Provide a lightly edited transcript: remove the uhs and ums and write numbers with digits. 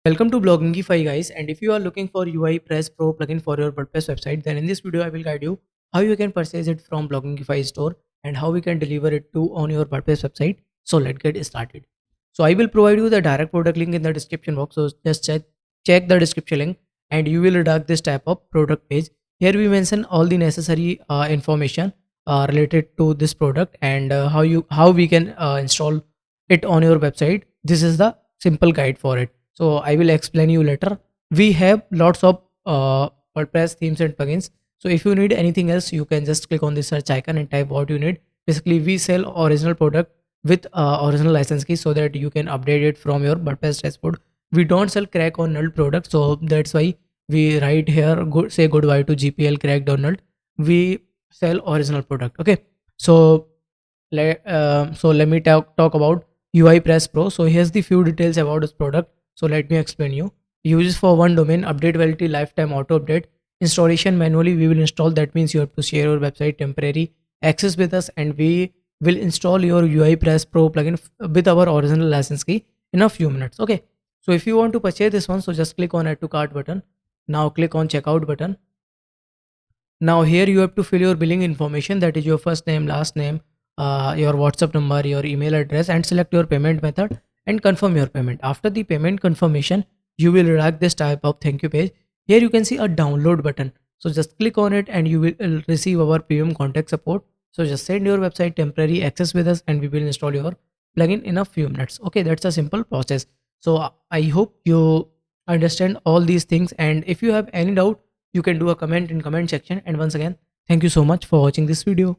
Welcome to Bloggingify guys, and if you are looking for UiPress Pro plugin for your WordPress website, then in this video I will guide you how you can purchase it from Bloggingify store and how we can deliver it to on your WordPress website. So let's get started. So I will provide you the direct product link in the description box. So just check the description link and you will redact this type of product page. Here we mention all the necessary information related to this product and how we can install it on your website. This is the simple guide for it. So I will explain you later. We have lots of WordPress themes and plugins. So if you need anything else, you can just click on the search icon and type what you need. Basically, we sell original product with original license key so that you can update it from your WordPress dashboard. We don't sell crack or null product, so that's why we write here say goodbye to GPL cracked or null. We sell original product. Okay, so let me talk about UiPress Pro. So here's the few details about this product. So let me explain you. Uses for one domain, update validity, lifetime auto update, installation manually. We will install. That means you have to share your website temporary access with us, and we will install your UiPress Pro plugin with our original license key in a few minutes. Okay. So if you want to purchase this one, so just click on add to cart button. Now click on checkout button. Now here you have to fill your billing information, that is your first name, last name, your WhatsApp number, your email address, and select your payment method and confirm your payment. After the payment confirmation, you will redact this type of thank you page. Here you can see a download button. So just click on it and you will receive our premium contact support. So just send your website temporary access with us and we will install your plugin in a few minutes. Okay, that's a simple process. So I hope you understand all these things, and if you have any doubt, you can do a comment in comment section. And once again, thank you so much for watching this video.